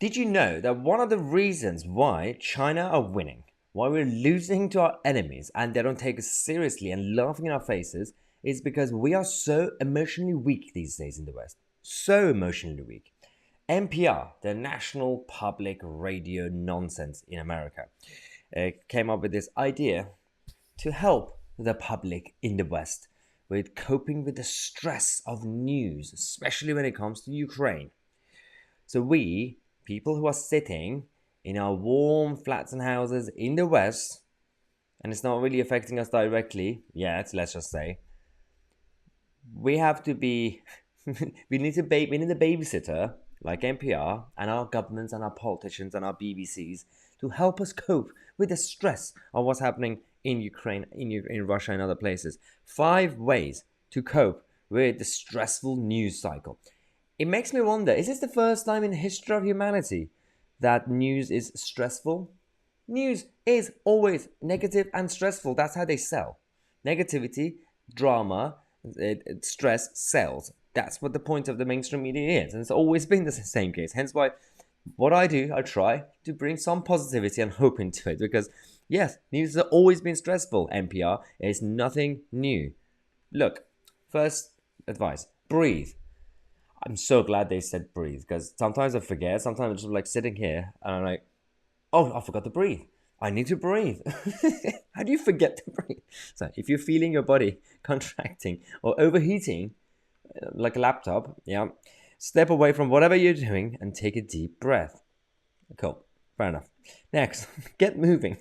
Did you know that one of the reasons why China are winning, why we're losing to our enemies and they don't take us seriously and laughing in our faces, is because we are so emotionally weak these days in the West. So emotionally weak. NPR, the National Public Radio Nonsense in America, came up with this idea to help the public in the West with coping with the stress of news, especially when it comes to Ukraine. So we, people who are sitting in our warm flats and houses in the West, and it's not really affecting us directly yet, let's just say, we have to be, we need a babysitter like NPR and our governments and our politicians and our BBCs to help us cope with the stress of what's happening in Ukraine, in Russia, and other places. 5 ways to cope with the stressful news cycle. It makes me wonder, is this the first time in the history of humanity that news is stressful? News is always negative and stressful. That's how they sell. Negativity, drama, stress sells. That's what the point of the mainstream media is. And it's always been the same case. Hence why what I do, I try to bring some positivity and hope into it. Because yes, news has always been stressful. NPR is nothing new. Look, first advice, breathe. I'm so glad they said breathe, because sometimes I forget. Sometimes I'm just like sitting here and I'm like, oh, I forgot to breathe. I need to breathe. How do you forget to breathe? So if you're feeling your body contracting or overheating, like a laptop, yeah, step away from whatever you're doing and take a deep breath. Cool. Fair enough. Next, get moving.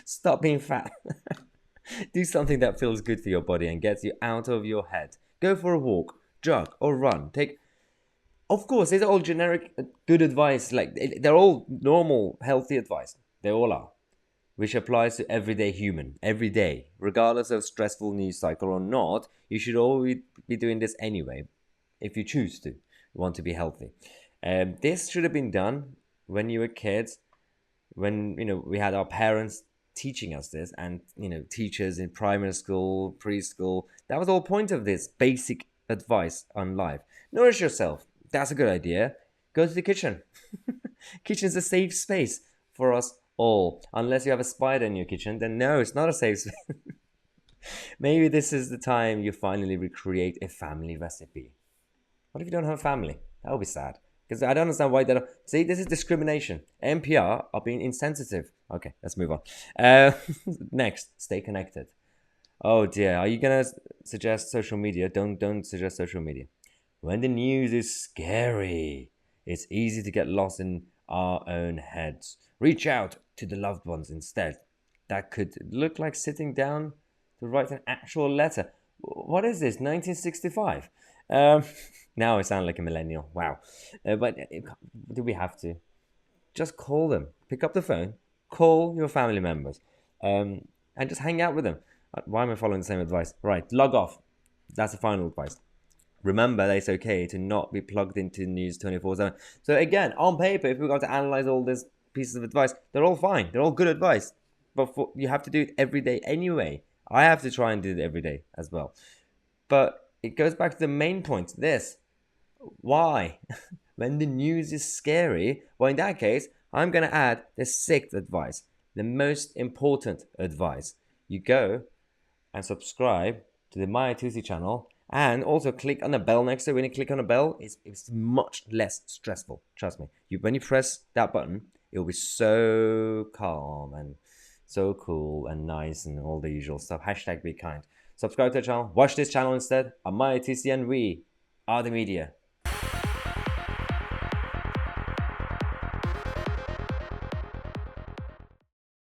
Stop being fat. Do something that feels good for your body and gets you out of your head. Go for a walk, jog, or run. Of course, these are all generic good advice. Like, they're all normal, healthy advice. They all are. Which applies to everyday human, every day. Regardless of stressful news cycle or not, you should always be doing this anyway, if you choose to, want to be healthy. This should have been done when you were kids, when, we had our parents teaching us this, and, teachers in primary school, preschool. That was the whole point of this basic advice on life. Nourish yourself. That's a good idea. Go to the kitchen. Kitchen is a safe space for us all. Unless you have a spider in your kitchen, then no, it's not a safe space. Maybe this is the time you finally recreate a family recipe. What if you don't have a family? That would be sad. Because I don't understand why they don't. See, this is discrimination. NPR are being insensitive. Okay, let's move on. Next, stay connected. Oh dear, are you gonna suggest social media? Don't suggest social media. When the news is scary, it's easy to get lost in our own heads. Reach out to the loved ones instead. That could look like sitting down to write an actual letter. What is this, 1965? Now I sound like a millennial. Wow. But do we have to? Just call them. Pick up the phone. Call your family members. And just hang out with them. Why am I following the same advice? Right, log off. That's the final advice. Remember that it's okay to not be plugged into news 24/7. So again, on paper, if we got to analyze all these pieces of advice, they're all fine. They're all good advice. But you have to do it every day anyway. I have to try and do it every day as well. But it goes back to the main point. This. Why? When the news is scary, well, in that case, I'm going to add the 6th advice. The most important advice. You go and subscribe to the Tousi channel. And also click on the bell next to it. When you click on the bell, it's much less stressful. Trust me. When you press that button, it will be so calm and so cool and nice and all the usual stuff. Hashtag be kind. Subscribe to the channel. Watch this channel instead. I'm Tousi and we are the media.